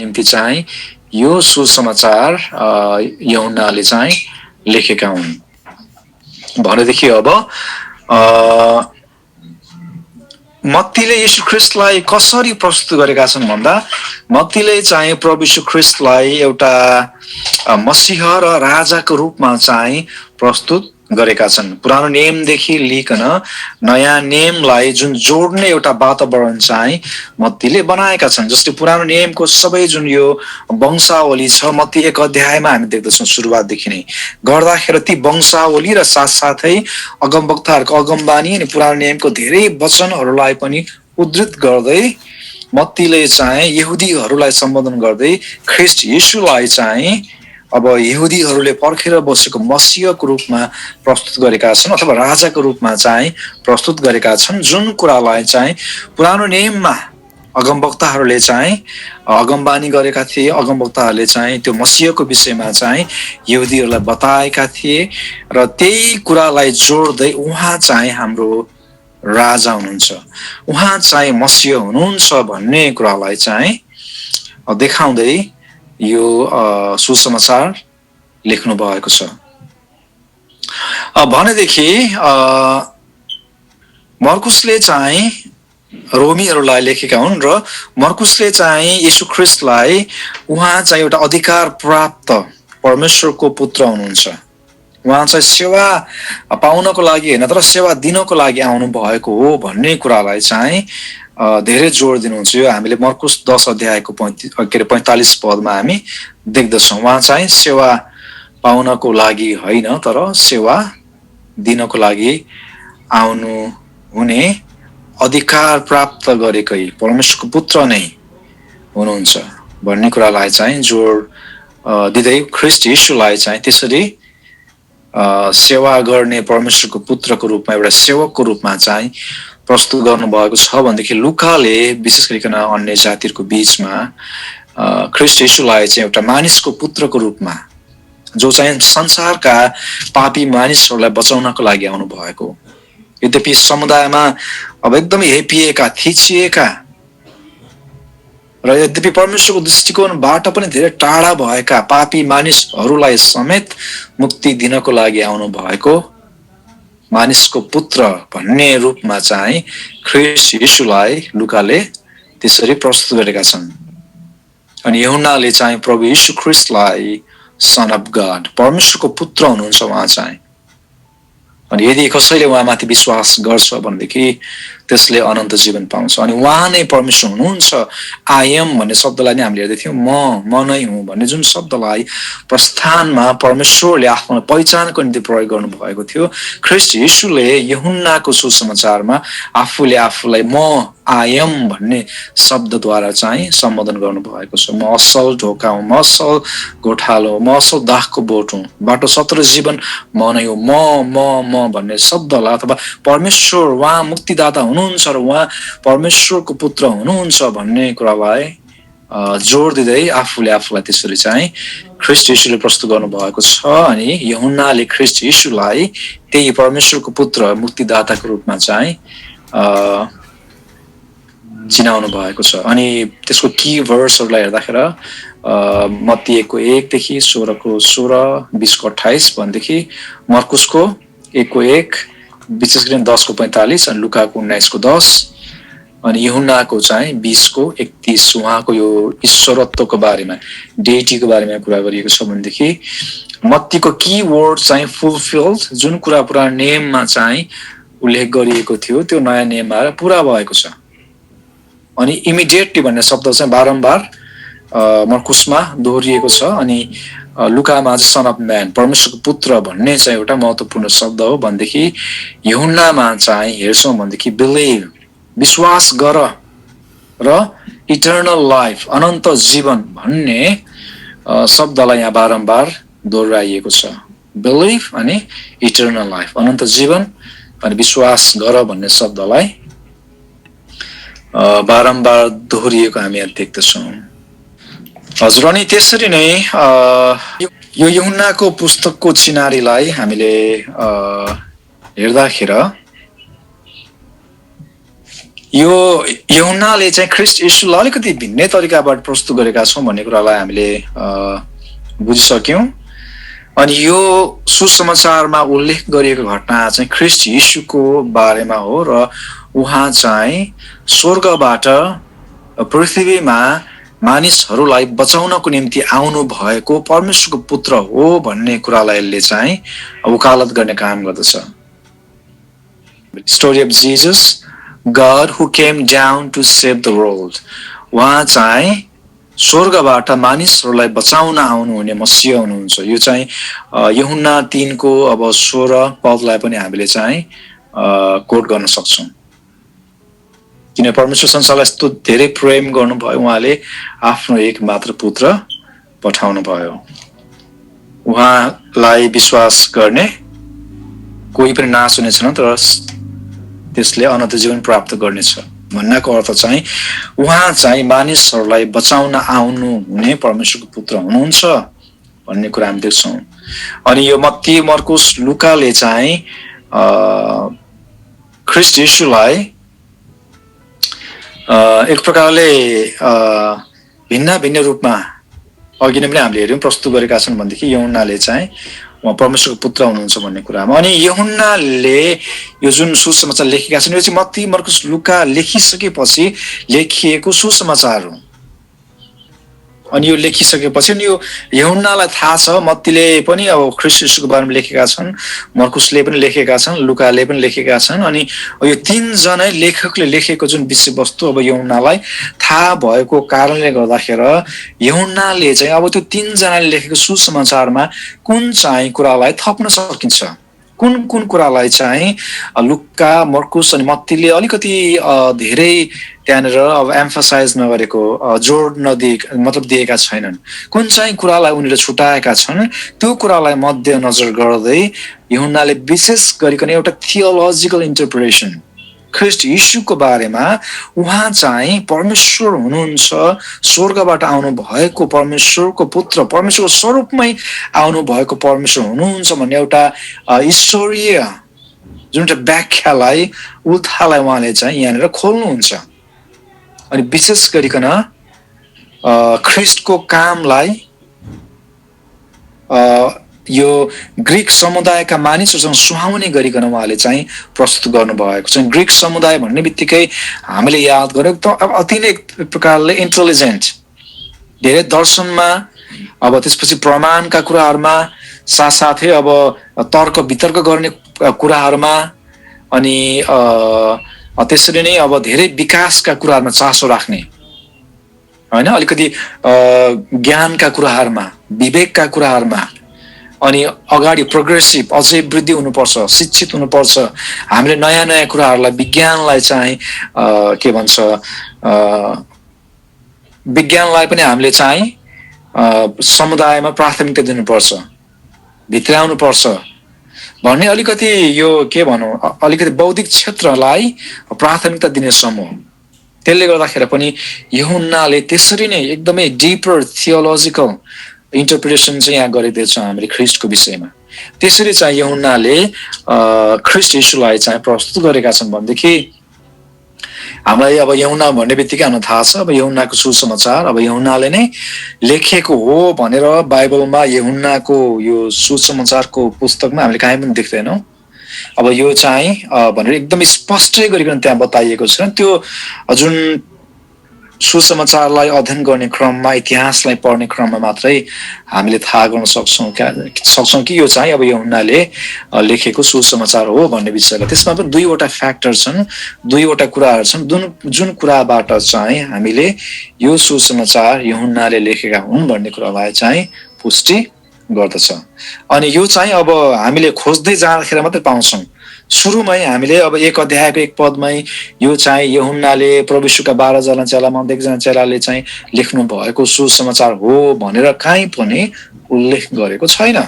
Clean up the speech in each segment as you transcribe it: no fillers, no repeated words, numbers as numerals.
निम्ति चाहिँ यो सुसमाचार यूहन्नाले चाहिँ लेखेका हुन् भनेदेखि अब मत्तीले यीशु ख्रीष्टलाई कसरी प्रस्तुत गरेका छन् भन्दा मत्तीले चाहिँ प्रभु यीशु ख्रीष्टलाई एउटा मसीह र राजाको रूपमा चाहिँ प्रस्तुत गरेका छन्। पुरानो नियमदेखि लिइकन नयाँ नियमलाई जुन जोड्ने एउटा वातावरण चाहिँ मत्तीले बनाएका छन्। जस्तै पुरानो नियमको सबै जुन यो वंशावली छ मत्ती 1 अध्यायमा हामी देख्दछौँ सुरुवातदेखि नै गर्दाखेरि ती वंशावली र साथसाथै अगमवक्ताहरूको अगमबानी अनि पुरानो नियमको धेरै वचनहरूलाई पनि उद्धृत गर्दै मत्तीले चाहिँ यहुदीहरूलाई सम्बोधन गर्दै ख्रीष्ट यीशुलाई चाहिँ अब यहुदीहरूले पर्खेर बसेको मसीहको रूपमा प्रस्तुत गरेका छन् अथवा राजाको रूपमा चाहिँ प्रस्तुत गरेका छन्। जुन कुरालाई चाहिँ पुरानो नियममा अगमवक्ताहरूले चाहिँ अगमबानी गरेका थिए, अगमवक्ताहरूले चाहिँ त्यो मसीहको विषयमा चाहिँ यहुदीहरूलाई बताएका थिए र त्यही कुरालाई जोड्दै उहाँ चाहिँ हाम्रो राजा हुनुहुन्छ, उहाँ चाहिँ मसीह हुनुहुन्छ भन्ने कुरालाई चाहिँ देखाउँदै यो सुसमाचार लेख्नु भएको छ। भनेदेखि मर्कुसले चाहिँ रोमीहरूलाई लेखेका हुन् र मर्कुसले चाहिँ यीशु ख्रीष्टलाई उहाँ चाहिँ एउटा अधिकार प्राप्त परमेश्वरको पुत्र हुनुहुन्छ, उहाँ चाहिँ सेवा पाउनको लागि होइन तर सेवा दिनको लागि आउनु भएको हो भन्ने कुरालाई चाहिँ धेरै जोड दिनुहुन्छ। यो हामीले मर्कुस 10 अध्यायको 45 पदमा हामी देख्दछौँ। उहाँ चाहिँ सेवा पाउनको लागि होइन तर सेवा दिनको लागि आउनु हुने अधिकार प्राप्त गरेकै परमेश्वरको पुत्र नै हुनुहुन्छ भन्ने कुरालाई चाहिँ जोड दिँदै ख्रीष्ट यीशुलाई चाहिँ त्यसरी सेवा गर्ने परमेश्वरको पुत्रको रूपमा एउटा सेवकको रूपमा चाहिँ प्रस्तुत गर्नुभएको छ भनेदेखि लुकाले विशेष गरिकन अन्य जातिहरूको बीचमा ख्रीष्ट यीशुलाई चाहिँ एउटा मानिसको पुत्रको रूपमा जो चाहिँ संसारका पापी मानिसहरूलाई बचाउनको लागि आउनु भएको। यद्यपि समुदायमा अब एकदमै हेपिएका थिचिएका र यद्यपि परमेश्वरको दृष्टिकोणबाट पनि धेरै टाढा भएका पापी मानिसहरूलाई समेत मुक्ति दिनको लागि आउनु भएको मानिसको पुत्र भन्ने रूपमा चाहिँ ख्रीष्ट यीशुलाई लुकाले त्यसरी प्रस्तुत गरेका छन्। अनि यूहन्नाले चाहिँ प्रभु यीशु ख्रीष्टलाई सन अफ गॉड परमेश्वरको पुत्र हुनुहुन्छ उहाँ चाहिँ। अनि यदि कसैले उहाँमाथि विश्वास गर्छ भनेदेखि त्यसले अनन्त जीवन पाउँछ। अनि उहाँ नै परमेश्वर हुनुहुन्छ। आई एम भन्ने शब्दलाई नै हामीले हेर्दै थियौँ, म नै हुँ भन्ने जुन शब्दलाई प्रस्थानमा परमेश्वरले आफ्नो पहिचानको निम्ति प्रयोग गर्नुभएको थियो, ख्रीष्ट यीशुले यूहन्नाको सुसमाचारमा आफूले आफूलाई म आई एम भन्ने शब्दद्वारा चाहिँ सम्बोधन गर्नुभएको छ। म असल ढोका हुँ, म असल गोठालो हुँ, म असल दाखको बोट हुँ, बाटो सत्र जीवन म नै हो। म भन्ने शब्दलाई अथवा परमेश्वर उहाँ मुक्तिदाता हुनुहुन्छ र उहाँ परमेश्वरको पुत्र हुनुहुन्छ भन्ने कुरालाई जोड दिँदै आफूले आफूलाई त्यसरी चाहिँ ख्रीष्ट यीशुले प्रस्तुत गर्नुभएको छ। अनि यूहन्नाले ख्रीष्ट यीशुलाई त्यही परमेश्वरको पुत्र मुक्तिदाताको रूपमा चाहिँ चिनाउनु भएको छ। अनि त्यसको की भर्सहरूलाई हेर्दाखेरि मत्ती 1:1 देखि 16 20 28 भनेदेखि मर्कुसको 1:1 विशेष गरी 10:45 अनि लुकाको 19:10 अनि यूहन्नाको चाहिँ 20:31 उहाँको यो ईश्वरत्वको बारेमा डेटीको बारेमा कुरा गरिएको छ भनेदेखि मत्तीको की वर्ड चाहिँ फुलफिल्ड जुन कुरा पुरानो नियममा चाहिँ उल्लेख गरिएको थियो त्यो नयाँ नियममा पुरा भएको छ। अनि इमिडिएटली भन्ने शब्द चाहिँ बारम्बार मर्कुसमा दोहोरिएको छ। अनि लुकामा चाहिँ सन अफ म्यान परमेश्वरको पुत्र भन्ने चाहिँ एउटा महत्त्वपूर्ण शब्द हो भनेदेखि यूहन्नामा चाहिँ हेर्छौँ भनेदेखि बिलिभ विश्वास गर र इटर्नल लाइफ अनन्त जीवन भन्ने शब्दलाई यहाँ बारम्बार दोहोऱ्याइएको छ। बिलिभ अनि इटर्नल लाइफ अनन्त जीवन अनि विश्वास गर भन्ने शब्दलाई बारम्बार दोहोरिएको हामी यहाँ देख्दछौँ। हजुर, अनि त्यसरी नै यो यूहन्नाको पुस्तकको चिनारीलाई हामीले हेर्दाखेरि यो यूहन्नाले चाहिँ ख्रीष्ट येशूलाई अलिकति भिन्नै तरिकाबाट प्रस्तुत गरेका छौं भन्ने कुरालाई हामीले बुझिसक्यौं। अनि यो सुसमाचारमा उल्लेख गरिएको घटना चाहिँ ख्रीष्ट येशूको बारेमा हो र उहाँ चाहिँ स्वर्गबाट पृथ्वीमा मानिसहरूलाई बचाउनको निम्ति आउनु भएको परमेश्वरको पुत्र हो भन्ने कुरालाई यसले चाहिँ वकालत गर्ने काम गर्दछ। Story of Jesus, God who came down to save the world. उहाँ चाहिँ स्वर्गबाट मानिसहरूलाई बचाउन आउनुहुने मसीह हुनुहुन्छ। यो चाहिँ यूहन्ना 3 को अब 16 पदलाई पनि हामीले चाहिँ कोट गर्न सक्छौं। किन परमेश्वर संसारलाई यस्तो धेरै प्रेम गर्नुभयो, उहाँले आफ्नो एक मात्र पुत्र पठाउनु भयो। उहाँलाई विश्वास गर्ने कोही पनि नाश हुने छैन, तर त्यसले अनन्त जीवन प्राप्त गर्नेछ। भन्नको अर्थ चाहिँ उहाँ चाहिँ मानिसहरूलाई बचाउन आउनु हुने परमेश्वरको पुत्र हुनुहुन्छ भन्ने कुरा हामी देख्छौं। अनि यो मत्ती, मर्कुस, लुकाले चाहिँ ख्रीष्ट येशूलाई एक प्रकारले भिन्न भिन्न रूपमा अघि नै पनि हामीले हेर्यौं प्रस्तुत गरेका छन् भनेदेखि यूहन्नाले चाहिँ उहाँ परमेश्वरको पुत्र हुनुहुन्छ भन्ने कुरामा। अनि यूहन्नाले यो जुन सुसमाचार लेखेका छन् यो चाहिँ मत्ती, मर्कुस, लुका लेखिसकेपछि लेखिएको सुसमाचार हो। अनि यो लेखिसकेपछि यो यूहन्नालाई थाहा छ, मत्तीले पनि अब ख्रीष्ट येशूको बारेमा लेखेका छन्, मर्कुसले पनि लेखेका छन्, लुकाले पनि लेखेका छन्। अनि यो 3 जनै लेखकले लेखेको जुन विषयवस्तु अब यूहन्नालाई थाहा भएको कारणले गर्दाखेरि यूहन्नाले चाहिँ अब त्यो 3 जनाले लेखेको सुसमाचारमा कुन चाहिँ कुरालाई थप्न सकिन्छ, कुन कुन कुरालाई चाहिँ लुका, मर्कुस अनि मत्तीले अलिकति धेरै त्यहाँनिर अब एम्फसाइज नगरेको, जोड मतलब दिएका छैनन्, कुन चाहिँ कुरालाई उनीहरूले छुटाएका छन्, त्यो कुरालाई मध्यनजर गर्दै यूहन्नाले विशेष गरिकन एउटा थियोलोजिकल इन्टरप्रिटेसन ख्रीष्ट येशूको बारेमा उहाँ चाहिँ परमेश्वर हुनुहुन्छ, स्वर्गबाट आउनु भएको परमेश्वरको पुत्र, परमेश्वरको स्वरूपमै आउनु भएको परमेश्वर हुनुहुन्छ भन्ने एउटा ईश्वरीय जुन एउटा व्याख्यालाई, उल्थालाई उहाँले चाहिँ यहाँनिर खोल्नुहुन्छ। अनि विशेष गरिकन ख्रीष्टको कामलाई यो ग्रीक समुदायका मानिसहरूसँग सुहाउने गरिकन उहाँले चाहिँ प्रस्तुत गर्नुभएको छ। ग्रीक समुदाय भन्ने बित्तिकै हामीले याद गर्यो त अब अति नै प्रकारले इन्टेलिजेन्ट, धेरै दर्शनमा, अब त्यसपछि प्रमाणका कुराहरूमा, साथसाथै अब तर्क वितर्क गर्ने कुराहरूमा, अनि त्यसरी नै अब धेरै विकासका कुराहरूमा चासो राख्ने, हैन, अलिकति ज्ञानका कुराहरूमा, विवेकका कुराहरूमा, अनि अगाडि प्रोग्रेसिभ, अझै वृद्धि हुनुपर्छ, शिक्षित हुनुपर्छ, हामीले नयाँ नयाँ कुराहरूलाई, विज्ञानलाई चाहिँ के भन्छ, विज्ञानलाई पनि हामीले चाहिँ समुदायमा प्राथमिकता दिनुपर्छ, भित्राउनुपर्छ भन्ने अलिकति यो के भनौँ, अलिकति बौद्धिक क्षेत्रलाई प्राथमिकता दिने समूह। त्यसले गर्दाखेरि पनि यूहन्नाले त्यसरी नै एकदमै डिपर थियोलोजिकल इन्टरप्रिटेसन चाहिँ यहाँ गरिदिएछ हामीले ख्रीष्टको विषयमा। त्यसरी चाहिँ यूहन्नाले ख्रीष्ट येशूलाई चाहिँ प्रस्तुत गरेका छन् भनेदेखि हामीलाई अब यूहन्ना भन्ने बित्तिकै हामीलाई थाहा छ अब यूहन्नाको सुसमाचार अब यूहन्नाले नै लेखेको हो भनेर बाइबलमा यूहन्नाको यो सुसमाचारको पुस्तकमा हामीले कहीँ पनि देख्दैनौँ। अब यो चाहिँ भनेर एकदम स्पष्टै गरिकन त्यहाँ बताइएको छ। त्यो जुन सुसमाचारलाई अध्ययन गर्ने क्रममा, इतिहासलाई पढ्ने क्रममा मात्रै हामीले थाहा गर्न सक्छौँ कि यो चाहिँ अब यूहन्नाले लेखेको सुसमाचार हो भन्ने विषयलाई। त्यसमा पनि दुईवटा फ्याक्टर छन्, दुईवटा कुराहरू छन् जुन कुराबाट चाहिँ हामीले यो सुसमाचार यूहन्नाले लेखेका हुन् भन्ने कुरालाई चाहिँ पुष्टि गर्दछ। अनि यो चाहिँ अब हामीले खोज्दै जाँदाखेरि मात्रै पाउँछौँ। सुरुमै हामीले अब 1 अध्यायको 1 पदमै यो चाहिँ यूहन्नाले प्रभु यीशुका 12 जना चेलामा 1 जना चेलाले चाहिँ लेख्नु भएको सुसमाचार हो भनेर कहीँ पनि उल्लेख गरेको छैन।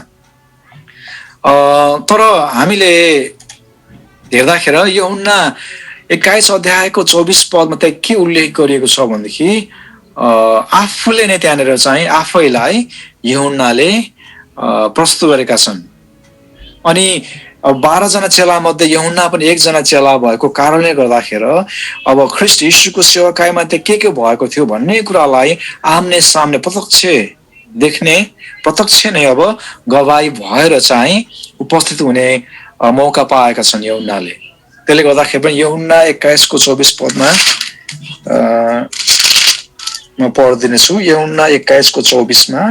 तर हामीले हेर्दाखेरि यूहन्ना 21 अध्यायको 24 पदमा चाहिँ के उल्लेख गरिएको छ भनेदेखि आफूले नै त्यहाँनिर चाहिँ आफैलाई यूहन्नाले प्रस्तुत गरेका छन्। अनि अब 12 जना चेला मध्ये यूहन्ना पनि एकजना चेला भएको कारणले गर्दाखेरि अब ख्रीष्ट यीशुको सेवाकाईमा के भएको थियो भन्ने कुरालाई आम्ने सामने प्रत्यक्ष देख्ने प्रत्यक्ष नै अब गवाही भएर चाहिँ उपस्थित हुने मौका पाएका छन् यूहन्नाले। त्यसले गर्दाखेरि पनि यूहन्ना 21 को 24 पदमा म पढ्दिनेछु। यूहन्ना 21 को 24 मा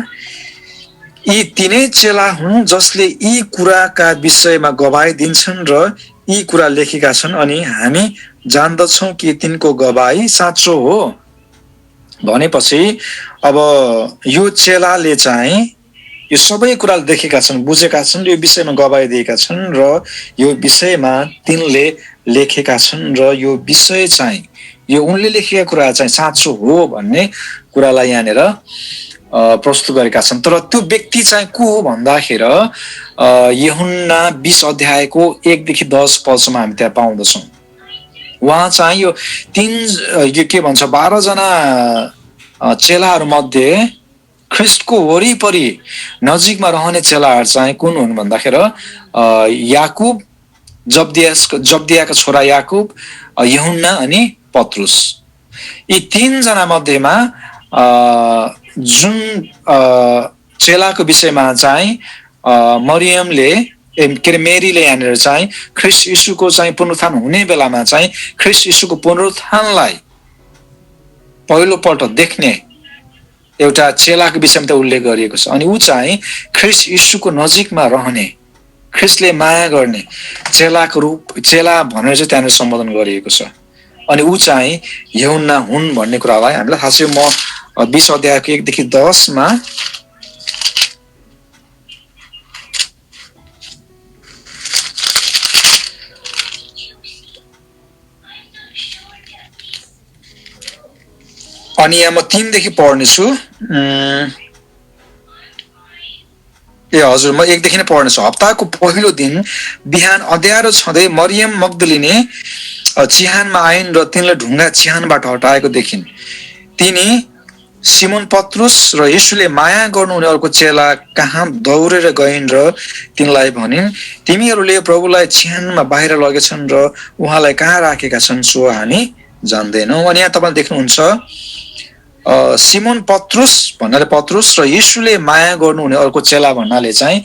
यी तीनै चेला हुन् जसले यी कुराका विषयमा गवाही दिन्छन् र यी कुरा लेखेका छन् अनि हामी जान्दछौं कि तिनको गवाही साँचो हो। भनेपछि अब यो चेलाले चाहिँ यो सबै कुरा देखेका छन्, बुझेका छन्, यो विषयमा गवाही दिएका छन् र यो विषयमा तिनले लेखेका छन् र यो विषय चाहिँ यो उनले लेखेका कुरा चाहिँ साँचो हो भन्ने कुरालाई यहाँनिर प्रस्तुत गरेका छन्। तर त्यो व्यक्ति चाहिँ को हो भन्दाखेरि यूहन्ना 20 अध्यायको 1 देखि 10 पदसम्म हामी त्यहाँ पाउँदछौँ। उहाँ चाहिँ यो के भन्छ 12 जना चेलाहरू मध्ये ख्रीष्टको वरिपरि नजिकमा रहने चेलाहरू चाहिँ कुन हुन् भन्दाखेरि याकुब, जब्दियाका छोरा याकुब, यूहन्ना अनि पत्रुस। यी 3 जना मध्येमा जुन चेलाको विषयमा चाहिँ मरियमले के अरे मेरीले यहाँनिर चाहिँ ख्रीष्ट यीशुको चाहिँ पुनरुत्थान हुने बेलामा चाहिँ ख्रीष्ट यीशुको पुनरुत्थानलाई पहिलोपल्ट देख्ने एउटा चेलाको विषयमा त उल्लेख गरिएको छ। अनि ऊ चाहिँ ख्रीष्ट यीशुको नजिकमा रहने, ख्रीष्टले माया गर्ने चेलाको रूप, चेला भनेर चाहिँ त्यहाँनिर सम्बोधन गरिएको छ। अनि ऊ चाहिँ यूहन्ना हुन् भन्ने कुरालाई हामीलाई थाहा छ। म 20 अध्यायको 1 देखि 10 मा अनि यहाँ म 3 देखि पढ्नेछु। हजुर, म 1 देखि नै पढ्नेछु। हप्ताको पहिलो दिन बिहान अँध्यारो छँदै मरियम मग्दलिनी चिहानमा आइन् र तिनले ढुङ्गा चिहानबाट हटाएको देखिन्। तिनी सिमोन पत्रुस र यीशुले माया गर्नुहुने अर्को चेला कहाँ दौडेर गइन् र तिनलाई भनिन्, तिमीहरूले प्रभुलाई चिहानमा बाहिर लगेछन् र उहाँलाई कहाँ राखेका छन् सो हामी जान्दैनौँ। अनि यहाँ तपाईले देख्नुहुन्छ सिमोन पत्रुस भन्नाले पत्रुस र यीशुले माया गर्नुहुने अर्को चेला भन्नाले चाहिँ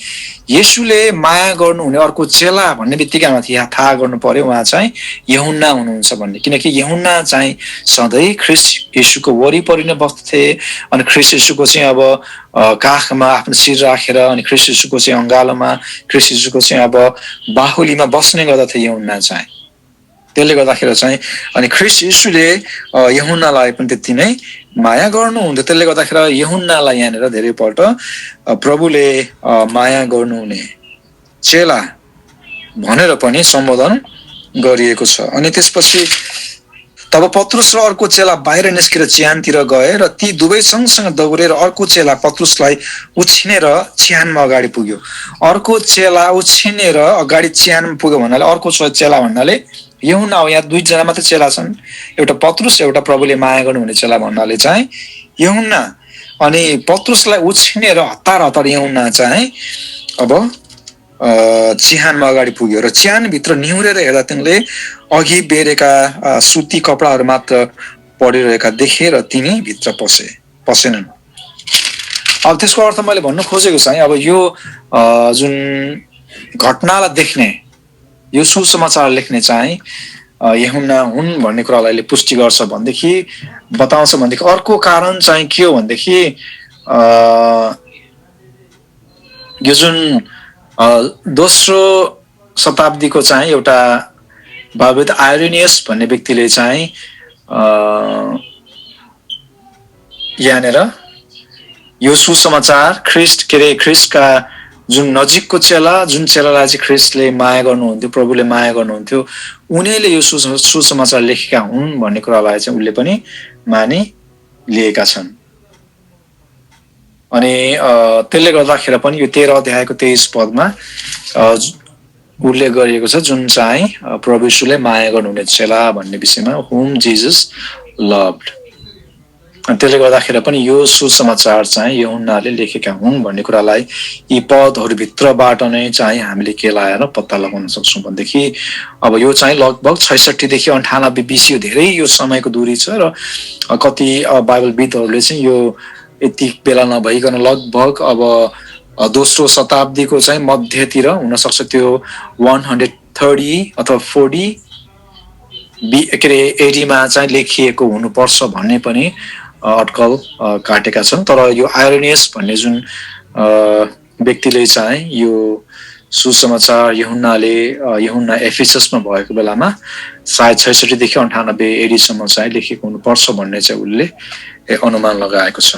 यीशुले माया गर्नुहुने अर्को चेला भन्ने बित्तिकै हामीलाई थाहा गर्नु पर्यो उहाँ चाहिँ यूहन्ना हुनुहुन्छ भन्ने। किनकि यूहन्ना चाहिँ सधैँ ख्रीष्ट यीशुको वरिपरि नै बस्थे। अनि ख्रीष्ट यीशुको चाहिँ अब काखमा आफ्नो शिर राखेर अनि ख्रीष्ट यीशुको चाहिँ अङ्गालोमा ख्रीष्ट यीशुको चाहिँ अब बाहुलीमा बस्ने गर्दथे यूहन्ना चाहिँ। त्यसले गर्दाखेरि चाहिँ अनि ख्रीष्ट यीशुले यूहन्नालाई पनि त्यति नै माया गर्नुहुन्थ्यो। त्यसले गर्दाखेरि यूहन्नालाई यहाँनिर धेरैपल्ट प्रभुले माया गर्नुहुने चेला भनेर पनि सम्बोधन गरिएको छ। अनि त्यसपछि तब पत्रुस र अर्को चेला बाहिर निस्केर चिहानतिर गए र ती दुवै सँगसँग दौडेर अर्को चेला पत्रुसलाई उछिनेर चिहानमा अगाडि पुग्यो। अर्को चेला उछिनेर अगाडि चिहानमा पुग्यो भन्नाले अर्को चेला भन्नाले यूहन्ना हो। यहाँ 2 जना मात्र चेला छन्, एउटा पत्रुस एउटा प्रभुले माया गर्नुहुने चेला भन्नाले चाहिँ यूहन्ना। अनि पत्रुसलाई उछिनेर हतार यूहन्ना चाहिँ अब चिहानमा अगाडि पुग्यो र चिहानभित्र निहुरेर हेर्दा तिनले अघि बेरेका सुती कपडाहरू मात्र पडिरहेका देखे र तिनी भित्र पसेनन्। अब त्यसको अर्थ मैले भन्नु खोजेको चाहिँ अब यो जुन घटनालाई देख्ने, यो सुसमाचार लेख्ने चाहिँ यूहन्ना हुन् भन्ने कुरालाई पुष्टि गर्छ भनेदेखि बताउँछ भनेदेखि अर्को कारण चाहिँ के हो भनेदेखि यो जुन दोस्रो शताब्दीको चाहिँ एउटा भावित आइरेनियस भन्ने व्यक्तिले चाहिँ यहाँनिर यो सुसमाचार ख्रीष्टका जुन नजिकको चेला, जुन चेलालाई चाहिँ ख्रीष्टले माया गर्नुहुन्थ्यो, प्रभुले माया गर्नुहुन्थ्यो, उनीहरूले यो सुसमाचार लेखेका हुन् भन्ने कुरालाई चाहिँ उनले पनि मानि लिएका छन्। अनि त्यसले गर्दाखेरि पनि यो 13 अध्यायको 23 पदमा उल्लेख गरिएको छ जुन चाहिँ प्रभु यीशुले माया गर्नुहुने चेला भन्ने विषयमा, हुम जिजस लभड। त्यसले गर्दाखेरि पनि यो सुसमाचार चाहिँ यूहन्नाले लेखेका हुन् भन्ने कुरालाई यी पदहरूभित्रबाट नै चाहिँ हामीले के लगाएर पत्ता लगाउन सक्छौँ भनेदेखि अब यो चाहिँ लगभग 66 देखि 98 BC धेरै यो समयको दूरी छ र कति बाइबलविदहरूले चाहिँ यो यति बेला नभइकन लगभग अब दोस्रो शताब्दीको चाहिँ मध्यतिर हुन सक्छ त्यो 130 अथवा 40 के अरे एडीमा चाहिँ लेखिएको हुनुपर्छ भन्ने पनि अटकल काटेका छन् तर यो आइरेनियस भन्ने जुन व्यक्तिले चाहिँ यो सुसमाचार यूहन्ना एफिससमा भएको बेलामा सायद 66 देखि 98 एडीसम्म चाहिँ लेखेको हुनुपर्छ भन्ने चाहिँ उनले अनुमान लगाएको छ।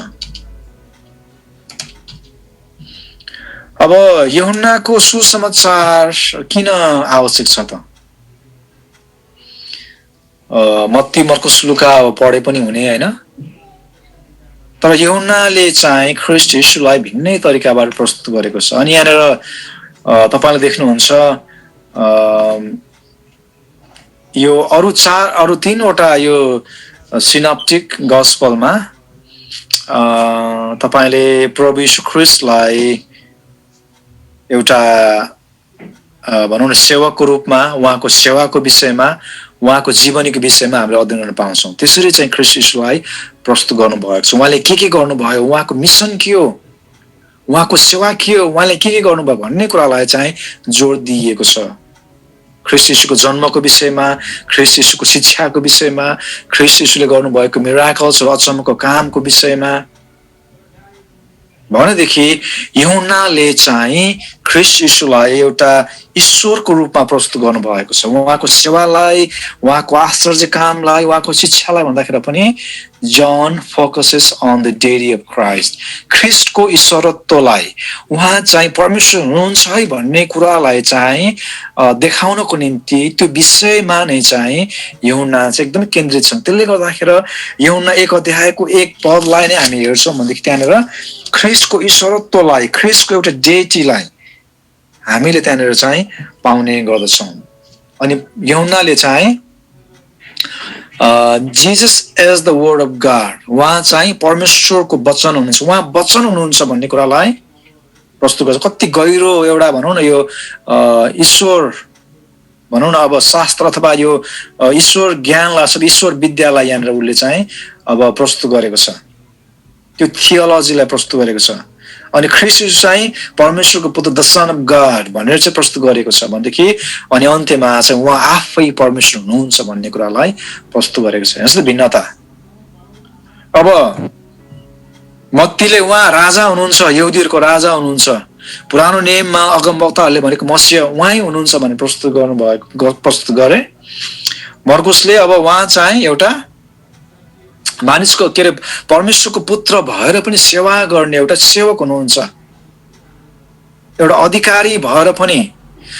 अब यूहन्नाको सुसमाचार किन आवश्यक छ त? मत्ती मर्कुस लुका पढे पनि हुने हैन, तर यूहन्नाले चाहिँ ख्रीष्ट येशूलाई भिन्नै तरिकाबाट प्रस्तुत गरेको छ। अनि यहाँनिर तपाईले देख्नुहुन्छ यो अरु 3वटा यो सिनोप्टिक गस्पलमा तपाईले प्रभु येशू ख्रीष्टलाई एउटा भनौँ न सेवकको रूपमा उहाँको सेवाको विषयमा उहाँको जीवनीको विषयमा हामीले अध्ययन गर्न पाउँछौँ। त्यसरी चाहिँ ख्रीष्ट येशूलाई प्रस्तुत गर्नुभएको छ। उहाँले के गर्नुभयो, उहाँको मिसन के हो, उहाँको सेवा के हो, उहाँले के गर्नुभयो भन्ने कुरालाई चाहिँ जोड दिइएको छ। ख्रीष्ट येशूको जन्मको विषयमा, ख्रीष्ट येशूको शिक्षाको विषयमा, ख्रीष्ट येशूले गर्नुभएको मिराकल्स र अचम्मको कामको विषयमा भनेदेखि यूहन्नाले चाहिँ ख्रीष्ट येशूलाई एउटा ईश्वरको रूपमा प्रस्तुत गर्नुभएको छ। उहाँको सेवालाई, उहाँको आश्चर्य कामलाई, उहाँको शिक्षालाई भन्दाखेरि पनि जन फोकसेस अन द डेटी अफ क्राइस्ट, ख्रीष्टको ईश्वरत्वलाई, उहाँ चाहिँ परमेश्वर हुनुहुन्छ है भन्ने कुरालाई चाहिँ देखाउनको निम्ति त्यो विषयमा नै चाहिँ यूहन्ना चाहिँ एकदम केन्द्रित छन्। त्यसले गर्दाखेरि यूहन्ना 1 अध्यायको 1 पदलाई नै हामी हेर्छौँ भनेदेखि त्यहाँनिर ख्रीष्टको ईश्वरत्वलाई, ख्रीष्टको एउटा डेटीलाई हामीले त्यहाँनिर चाहिँ पाउने गर्दछौँ। अनि यूहन्नाले चाहिँ Jesus as the word of God, उहाँ चाहिँ परमेश्वरको वचन हुनुहुन्छ, उहाँ वचन हुनुहुन्छ भन्ने कुरालाई प्रस्तुत गर्छ। कति गहिरो एउटा भनौँ न यो ईश्वर भनौँ न अब शास्त्र अथवा यो ईश्वर ज्ञानलाई, ईश्वर विद्यालाई यहाँनिर उसले चाहिँ अब प्रस्तुत गरेको छ, त्यो थियोलोजीलाई प्रस्तुत गरेको छ। अनि ख्रीष्ट येशू चाहिँ परमेश्वरको पुत्र द सन अफ गॉड भनेर चाहिँ प्रस्तुत गरेको छ भनेदेखि अनि अन्त्यमा चाहिँ उहाँ आफै परमेश्वर हुनुहुन्छ भन्ने कुरालाई प्रस्तुत गरेको छ। यस्तो भिन्नता। अब मत्तीले उहाँ राजा हुनुहुन्छ, यहुदीहरूको राजा हुनुहुन्छ, पुरानो नियममा अगमवक्ताहरूले भनेको मसीह उहाँै हुनुहुन्छ भने प्रस्तुत गरे। मर्कुसले अब उहाँ चाहिँ एउटा मानिसको के अरे परमेश्वरको पुत्र भएर पनि सेवा गर्ने एउटा सेवक हुनुहुन्छ, एउटा अधिकारी भएर पनि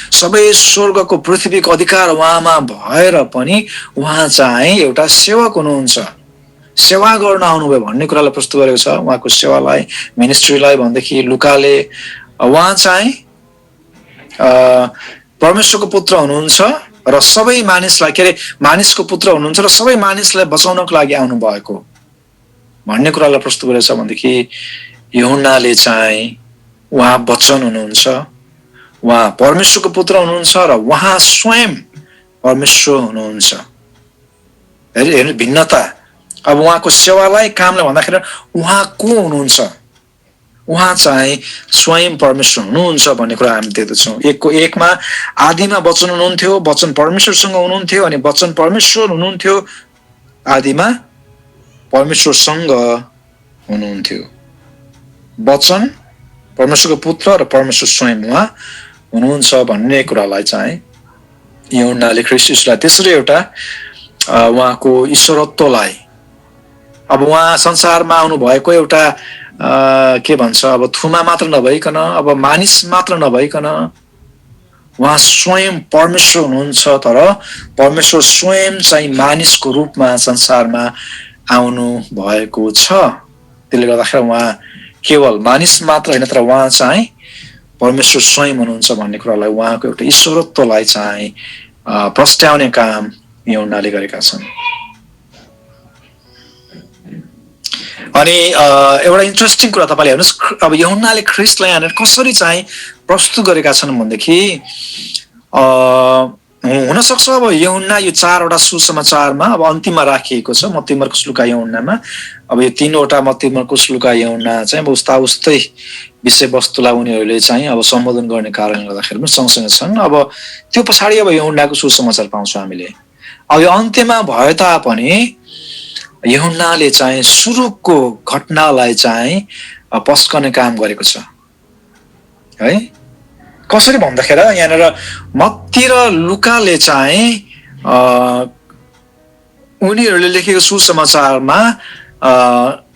सबै स्वर्गको पृथ्वीको अधिकार उहाँमा भएर पनि उहाँ चाहिँ एउटा सेवक हुनुहुन्छ, सेवा गर्न आउनुभयो भन्ने कुरालाई प्रस्तुत गरेको छ। उहाँको सेवालाई, मिनिस्ट्रीलाई भनेदेखि लुकाले उहाँ चाहिँ परमेश्वरको पुत्र हुनुहुन्छ र सबै मानिसलाई के अरे मानिसको पुत्र हुनुहुन्छ र सबै मानिसलाई बचाउनको लागि आउनु भएको भन्ने कुरालाई प्रस्तुत गरेछ भनेदेखि यूहन्नाले चाहिँ उहाँ वचन हुनुहुन्छ, उहाँ परमेश्वरको पुत्र हुनुहुन्छ र उहाँ स्वयं परमेश्वर हुनुहुन्छ। हेर्नु भिन्नता। अब उहाँको सेवालाई, कामलाई भन्दाखेरि उहाँ को हुनुहुन्छ, उहाँ चाहिँ स्वयं परमेश्वर हुनुहुन्छ भन्ने कुरा हामी देख्दछौँ। 1:1 आदिमा वचन हुनुहुन्थ्यो, वचन परमेश्वरसँग हुनुहुन्थ्यो अनि वचन परमेश्वर हुनुहुन्थ्यो, आदिमा परमेश्वरसँग हुनुहुन्थ्यो। वचन परमेश्वरको पुत्र र परमेश्वर स्वयं उहाँ हुनुहुन्छ भन्ने कुरालाई चाहिँ यूहन्नाले ख्रीष्ट येशूलाई त्यसरी एउटा उहाँको ईश्वरत्वलाई, अब उहाँ संसारमा आउनु भएको एउटा के भन्छ अब थुमा मात्र नभइकन, अब मानिस मात्र नभइकन उहाँ स्वयं परमेश्वर हुनुहुन्छ, तर परमेश्वर स्वयं चाहिँ मानिसको रूपमा संसारमा आउनु भएको छ। त्यसले गर्दाखेरि उहाँ केवल मानिस मात्र होइन, तर उहाँ चाहिँ परमेश्वर स्वयं हुनुहुन्छ भन्ने कुरालाई, उहाँको एउटा ईश्वरत्वलाई चाहिँ प्रस्ट्याउने काम यूहन्नाले गरेका छन्। अनि एउटा इन्ट्रेस्टिङ कुरा तपाईँले हेर्नुहोस्, अब यूहन्नाले ख्रिस्टलाई यहाँनिर कसरी चाहिँ प्रस्तुत गरेका छन् भनेदेखि हुनसक्छ अब यूहन्ना यो 4वटा सुसमाचारमा अब अन्तिममा राखिएको छ, मत्ती मर्कुस लुका यूहन्नामा। अब यो 3वटा मत्ती मर्कुस लुका यूहन्ना चाहिँ अब उस्तै विषयवस्तुलाई उनीहरूले चाहिँ अब सम्बोधन गर्ने कारणले गर्दाखेरि पनि सँगसँगै छन्। अब त्यो पछाडि अब यूहन्नाको सुसमाचार पाउँछौँ हामीले। अब यो अन्त्यमा भए तापनि यूहन्नाले चाहिँ सुरुको घटनालाई चाहिँ पस्कने काम गरेको छ है। कसरी भन्दाखेरि यहाँनिर मत्ती र लुकाले चाहिँ उनीहरूले लेखेको सुसमाचारमा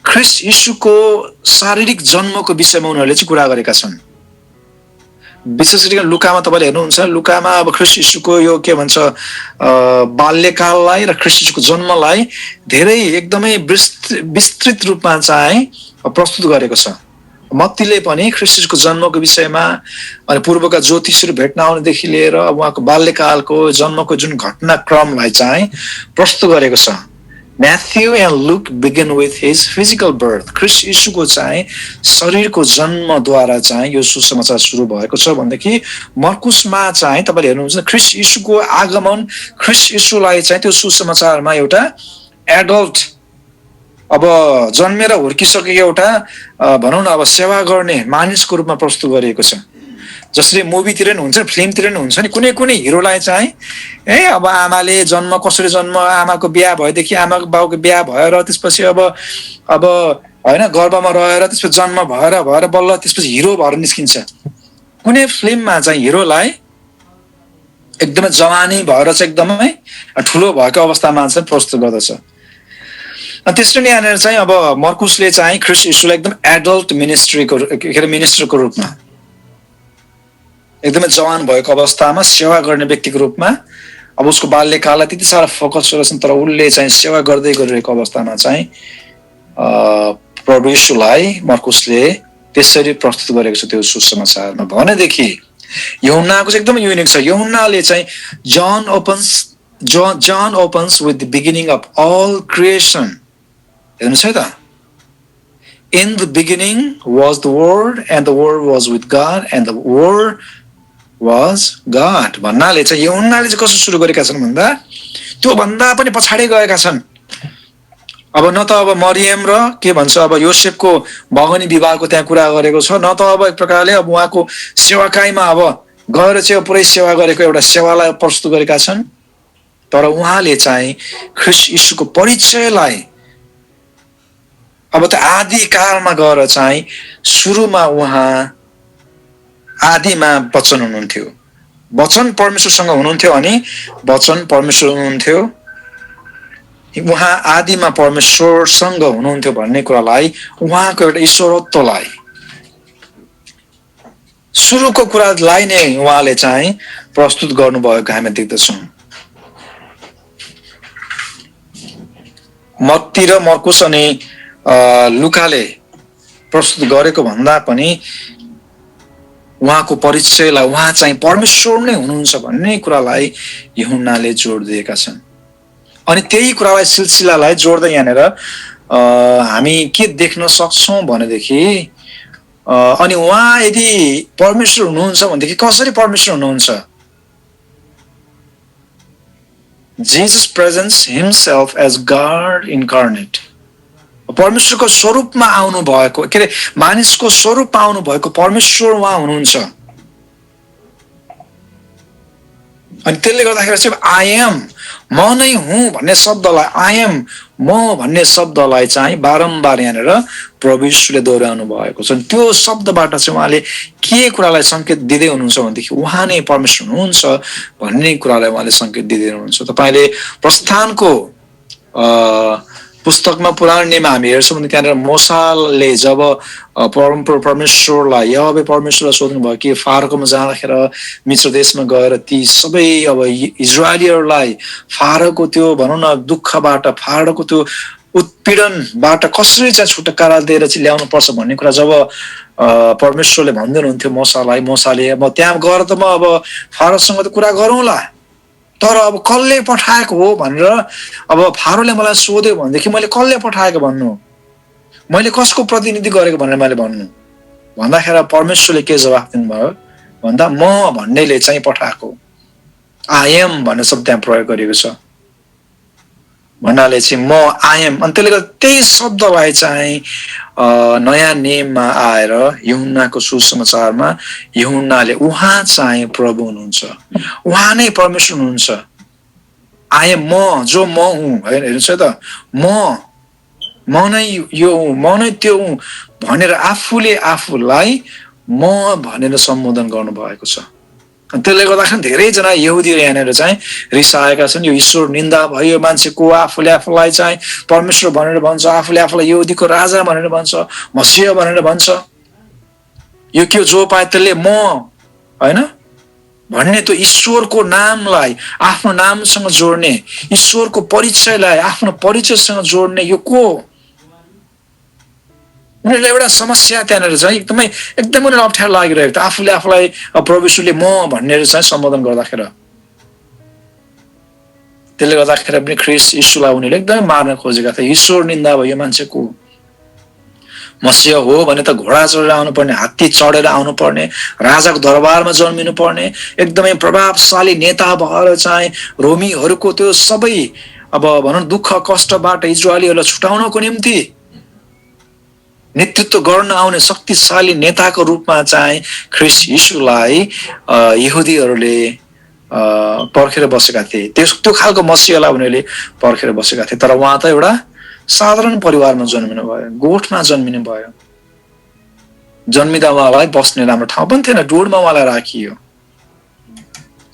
ख्रिस्ट यीशुको शारीरिक जन्मको विषयमा उनीहरूले चाहिँ कुरा गरेका छन्। विशेष गरी लुकामा तपाईँले हेर्नुहुन्छ, लुकामा अब ख्रिस्ट यीशुको यो के भन्छ बाल्यकाललाई र ख्रिस्ट यीशुको जन्मलाई धेरै एकदमै विस्तृत रूपमा चाहिँ प्रस्तुत गरेको छ। मत्तीले पनि ख्रिस्ट यीशुको जन्मको विषयमा अनि पूर्वका ज्योतिषहरू भेट्न आउनेदेखि लिएर उहाँको बाल्यकालको जन्मको जुन घटनाक्रमलाई चाहिँ प्रस्तुत गरेको छ। Matthew and Luke begin with his physical birth. ख्रिस्ट यीशुको चाहिँ शरीरको जन्मद्वारा चाहिँ यो सुसमाचार सुरु भएको छ भनेदेखि मर्कुसमा चाहिँ तपाईँले हेर्नुहुन्छ ख्रिस्ट यीशुको आगमन, ख्रिस्ट यीशुलाई चाहिँ त्यो सुसमाचारमा एउटा एडल्ट अब जन्मेर हुर्किसकेको एउटा भनौँ न अब सेवा गर्ने मानिसको रूपमा प्रस्तुत गरिएको छ। जसरी मुभीतिर नि हुन्छ, फिल्मतिर नि हुन्छ नि, कुनै कुनै हिरोलाई चाहिँ अब आमाले जन्म कसरी जन्म, आमाको बिहा भएदेखि आमाको बाउको बिहा भएर त्यसपछि अब होइन गर्भमा रहेर त्यसपछि जन्म भएर बल्ल त्यसपछि हिरो भएर निस्किन्छ। कुनै फिल्ममा चाहिँ हिरोलाई एकदमै जवानी भएर चाहिँ एकदमै ठुलो भएको अवस्थामा चाहिँ प्रस्तुत गर्दछ। त्यसरी नै यहाँनिर चाहिँ अब मर्कुसले चाहिँ ख्रिस्ट यीशुलाई एकदम एडल्ट मिनिस्टरको रूपमा एकदमै जवान भएको अवस्थामा सेवा गर्ने व्यक्तिको रूपमा अब उसको बाल्यकाललाई त्यति साह्रो फोकस गरेछन्, तर उसले चाहिँ सेवा गर्दै गरिरहेको अवस्थामा चाहिँ प्रभु यीशुलाई मर्कुसले त्यसरी प्रस्तुत गरेको छ त्यो सुसमाचारमा। भनेदेखि यूहन्नाको चाहिँ एकदमै युनिक छ। यूहन्नाले चाहिँ John opens with the beginning of all creation. हेर्नुहोस् है त, in the beginning was the word and the word was with God and the word was God भन्नाले चाहिँ यूहन्नाले चाहिँ कसो सुरु गरेका छन् भन्दा त्यो भन्दा पनि पछाडि गएका छन्। अब न त अब मरियम र के भन्छ अब योसेफको भगनी विवाहको त्यहाँ कुरा गरेको छ, न त अब एक प्रकारले अब उहाँको सेवाकाईमा अब गएर चाहिँ पुरै सेवा गरेको एउटा सेवालाई प्रस्तुत गरेका छन्। तर उहाँले चाहिँ ख्रिस्ट यीशुको परिचयलाई अब त आदि कालमा गएर चाहिँ सुरुमा उहाँ आदिमा वचन हुनुहुन्थ्यो, वचन परमेश्वरसँग हुनुहुन्थ्यो अनि वचन परमेश्वर हुनुहुन्थ्यो, उहाँ आदिमा परमेश्वरसँग हुनुहुन्थ्यो भन्ने कुरालाई उहाँको एउटा ईश्वरत्वलाई सुरुको कुरालाई नै उहाँले चाहिँ प्रस्तुत गर्नुभएको हामी देख्दछौँ। मत्ती र मर्कुस अनि लुकाले प्रस्तुत गरेको भन्दा पनि उहाँको परिचयलाई उहाँ चाहिँ परमेश्वर नै हुनुहुन्छ भन्ने कुरालाई यूहन्नाले जोड दिएका छन्। अनि त्यही कुरालाई सिलसिलालाई जोड्दै यहाँनिर हामी के देख्न सक्छौँ भनेदेखि अनि उहाँ यदि परमेश्वर हुनुहुन्छ भनेदेखि कसरी परमेश्वर हुनुहुन्छ? Jesus presents himself as God incarnate. परमेश्वरको स्वरूपमा आउनु भएको के अरे मानिसको स्वरूपमा आउनु भएको परमेश्वर उहाँ हुनुहुन्छ। अनि त्यसले गर्दाखेरि चाहिँ आई एम म नै हुँ भन्ने शब्दलाई आई एम म भन्ने शब्दलाई चाहिँ बारम्बार यहाँनिर प्रभु यीशुले दोहोऱ्याउनु भएको छ। त्यो शब्दबाट चाहिँ उहाँले के कुरालाई संकेत दिँदै हुनुहुन्छ भनेदेखि उहाँ नै परमेश्वर हुनुहुन्छ भन्ने कुरालाई उहाँले संकेत दिँदै हुनुहुन्छ। तपाईँले प्रस्थानको पुस्तकमा पुरानो नियममा हामी हेर्छौँ भने त्यहाँनिर मोसाले जब परमेश्वरलाई यहोवा परमेश्वरलाई सोध्नु भयो कि फारोकोमा जाँदाखेरि मिस्र देशमा गएर ती सबै अब इजरायलीहरूलाई फारोको त्यो भनौँ न दुःखबाट फारोको त्यो उत्पीडनबाट कसरी चाहिँ छुटकारा दिएर चाहिँ ल्याउनु पर्छ भन्ने कुरा जब परमेश्वरले भन्दै हुनुहुन्थ्यो मोसाले अब त्यहाँ गएर त म अब फारोसँग त कुरा गरौँला, तर अब कसले पठाएको हो भनेर अब फारोले मलाई सोध्यो भनेदेखि मैले कसले पठाएको भन्नु, मैले कसको प्रतिनिधि गरेको भनेर मैले भन्नु भन्दाखेरि परमेश्वरले के जवाफ दिनुभयो भन्दा म भन्नेले चाहिँ पठाएको आई एम भन्ने शब्द त्यहाँ प्रयोग गरिएको छ भन्नाले चाहिँ म आई एम अनि त्यसले गर्दा त्यही शब्दलाई चाहिँ नयाँ नियममा आएर यूहन्नाको सुसमाचारमा यूहन्नाले उहाँ चाहिँ प्रभु हुनुहुन्छ उहाँ नै परमेश्वर हुनुहुन्छ आई एम म जो म हुँ हैन हेर्नुस् है त म नै यो हुँ म नै त्यो हुँ भनेर आफूले आफूलाई म भनेर सम्बोधन गर्नु भएको छ त्यसले गर्दाखेरि धेरैजना यहुदीहरू यहाँनिर चाहिँ रिसाएका छन् यो ईश्वर निन्दा भयो मान्छेको आफूले आफूलाई चाहिँ परमेश्वर भनेर भन्छ आफूले आफूलाई यहुदीको राजा भनेर भन्छ मसीह भनेर भन्छ यो के जो पाए त्यसले म हैन भन्ने त्यो ईश्वरको नामलाई आफ्नो नामसँग जोड्ने ईश्वरको परिचयलाई आफ्नो परिचयसँग जोड्ने यो को उनीहरूलाई एउटा समस्या त्यहाँनिर चाहिँ एकदमै उनीहरूलाई अप्ठ्यारो लागिरहेको थियो आफूले आफूलाई प्रभुले म भनेर चाहिँ सम्बोधन गर्दाखेरि त्यसले गर्दाखेरि पनि ख्रीष्ट यीशुलाई उनीहरूले एकदमै मार्न खोजेका थिए ईश्वर निन्दा भयो मान्छेको मसीह हो भने त घोडा चढेर आउनु पर्ने हात्ती चढेर आउनु पर्ने राजाको दरबारमा जन्मिनु पर्ने एकदमै प्रभावशाली नेता भएर चाहिँ रोमीहरूको त्यो सबै अब भनौँ दुःख कष्टबाट इजरायलीहरूलाई छुटाउनको निम्ति नेतृत्व गर्न आउने शक्तिशाली नेताको रूपमा चाहिँ ख्रीष्ट यीशुलाई यहुदीहरूले पर्खेर बसेका थिए त्यो खालको मसीहलाई उनीहरूले पर्खेर बसेका थिए तर उहाँ त एउटा साधारण परिवारमा जन्मिनु भयो गोठमा जन्मिनु भयो जन्मिँदा उहाँलाई बस्ने राम्रो ठाउँ पनि थिएन डोडमा उहाँलाई राखियो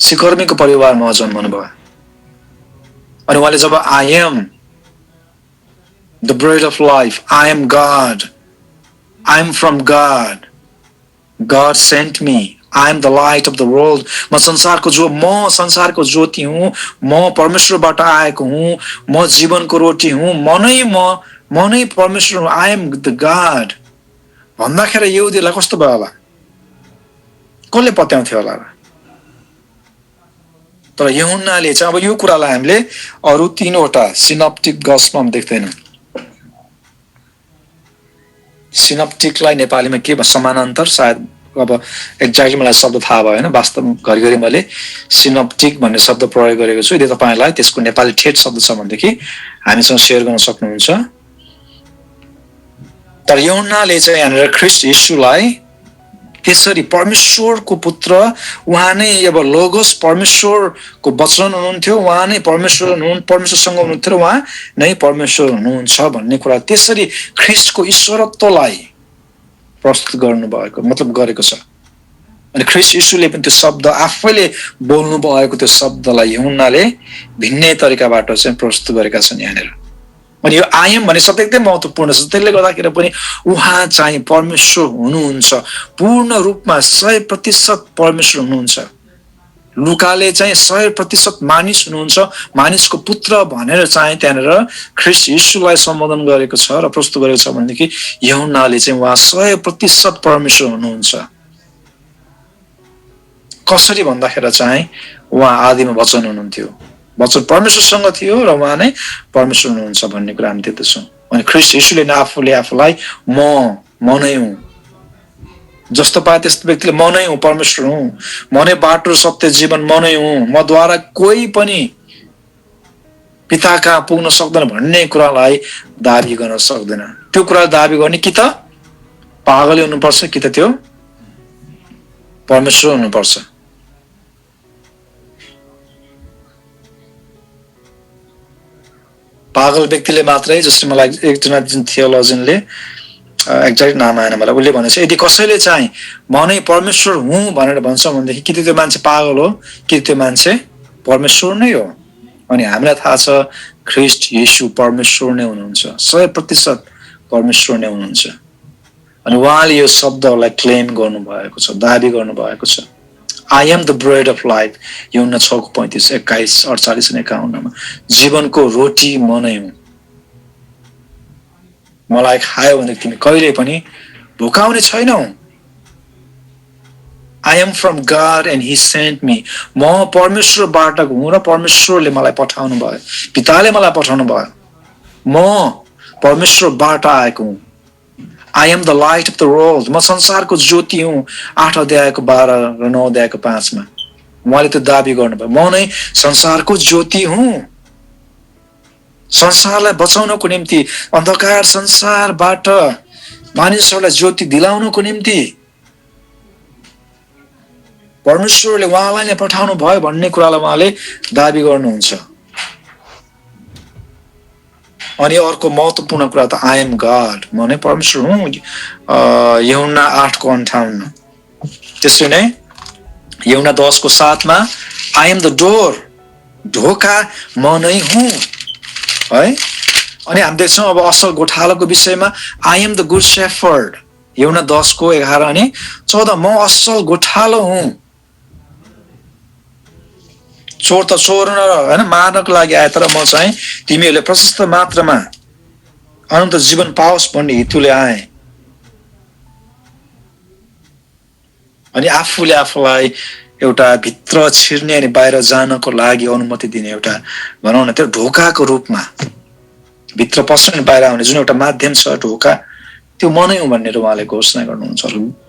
सिकर्मीको परिवारमा जन्मनु भयो अनि उहाँले जब I am the bread of life I am God I am from God. God sent me. I am the light of the world. म संसारको ज्योति हुँ म परमेश्वरबाट आएको हुँ म जीवनको रोटी हुँ म नै परमेश्वर हुँ I am the God भन्दाखेरि यहुदीलाई कस्तो भयो होला कसले पत्याउँथ्यो होला तर यूहन्नाले चाहिँ अब यो कुरालाई हामीले अरु 3वटा सिनप्टिक गस्पलमा देख्दैनौँ सिनप्टिकलाई नेपालीमा के समानान्तर सायद अब एक्ज्याक्टली मलाई शब्द थाहा भएन वास्तव घरिघरि मैले सिनप्टिक भन्ने शब्द प्रयोग गरेको छु यदि तपाईलाई त्यसको नेपाली ठेट शब्द छ भनेदेखि हामीसँग सेयर गर्न सक्नुहुन्छ तर यूहन्नाले चाहिँ यहाँनिर ख्रीष्ट यीशुलाई त्यसरी परमेश्वरको पुत्र उहाँ नै अब लोगोस परमेश्वरको वचन हुनुहुन्थ्यो उहाँ नै परमेश्वरसँग हुनुहुन्थ्यो र उहाँ नै परमेश्वर हुनुहुन्छ भन्ने कुरा त्यसरी ख्रीष्टको ईश्वरत्वलाई प्रस्तुत गर्नु भएको मतलब गरेको छ अनि ख्रीष्ट यीशुले पनि त्यो शब्द आफैले बोल्नु भएको त्यो शब्दलाई यूहन्नाले भिन्नै तरिकाबाट चाहिँ प्रस्तुत गरेका छन् यहाँनिर अनि यो आई एम भन्ने शब्द एकदमै महत्त्वपूर्ण छ त्यसले गर्दाखेरि पनि उहाँ चाहिँ परमेश्वर हुनुहुन्छ पूर्ण रूपमा 100% परमेश्वर हुनुहुन्छ लुकाले चाहिँ 100% मानिस हुनुहुन्छ मानिसको पुत्र भनेर चाहिँ त्यहाँनिर ख्रीष्ट यीशुलाई सम्बोधन गरेको छ र प्रस्तुत गरेको छ भनेदेखि यूहन्नाले चाहिँ उहाँ 100% परमेश्वर हुनुहुन्छ कसरी भन्दाखेरि चाहिँ उहाँ आदिमा वचन हुनुहुन्थ्यो वचन परमेश्वरसँग थियो र उहाँ नै परमेश्वर हुनुहुन्छ भन्ने कुरा हामी देख्दछौँ अनि ख्रीष्ट यीशुले आफूले आफूलाई म नै हुँ जस्तो पाए त्यस्तो व्यक्तिले म नै हुँ परमेश्वर हुँ म नै बाटो सत्य जीवन म नै हुँ मद्वारा कोही पनि पिता कहाँ पुग्न सक्दैन भन्ने कुरालाई दाबी गर्न सक्दैन त्यो कुरा दाबी गर्ने कि त पागल हुनुपर्छ कि त त्यो परमेश्वर हुनुपर्छ पागल व्यक्तिले मात्रै जस्तै मलाई एकजना थियोलोजियनले एक्ज्याक्ट नाम आएन मलाई उसले भनेछ यदि कसैले चाहिँ म नै परमेश्वर हुँ भनेर भन्छ भनेदेखि कि त्यो मान्छे पागल हो कि त्यो मान्छे परमेश्वर नै हो अनि हामीलाई थाहा छ ख्रीष्ट यीशु परमेश्वर नै हुनुहुन्छ 100% परमेश्वर नै हुनुहुन्छ अनि उहाँले यो शब्दलाई क्लेम गर्नुभएको छ दाबी गर्नुभएको छ I am the bread of life यूहन्ना 6:35 21 48 अनि 51 मा जीवनको रोटी म नै हुँ मलाई खायो भने तिमी कहिले पनि भोकाउने छैनौ I am from God and he sent me म परमेश्वरबाट हुँ र परमेश्वरले मलाई पठाउनु भयो पिताले मलाई पठाउनु भयो म परमेश्वरबाट आएको हुँ I am the light of the world, म संसारको ज्योति हुँ। 8 अध्यायको 12 र 9 अध्यायको 5 मा उहाँले त्यो दाबी गर्नुभयो, म नै संसारको ज्योति हुँ। संसारलाई बचाउनको निम्ति, अन्धकार संसारबाट मानिसहरूलाई ज्योति दिलाउनको निम्ति परमेश्वरले उहाँलाई नै पठाउनु भयो भन्ने कुरालाई उहाँले दाबी गर्नुहुन्छ। अनि अर्को महत्त्वपूर्ण कुरा त आई एम गॉड, म नै परमेश्वर हुँ। यूहन्ना 8:58, त्यसै नै यूहन्ना 10:7 मा आई एम द डोर, ढोका म नै हुँ है। अनि हामी देख्छौँ अब असल गोठालाको विषयमा I am the good shepherd, यूहन्ना 10:11 अनि 14, म असल गोठालो हुँ। चोर त चोर्न हैन मार्नको लागि आए, तर म चाहिँ तिमीहरूले प्रशस्त मात्रामा अनन्त जीवन पाओस् भन्ने हेतुले आए। अनि आफूले आफूलाई एउटा भित्र छिर्ने अनि बाहिर जानको लागि अनुमति दिने एउटा भनौँ न त्यो ढोकाको रूपमा भित्र पस्ने बाहिर आउने जुन एउटा माध्यम छ, ढोका, त्यो म नै हुँ भनेर उहाँले घोषणा गर्नुहुन्छ।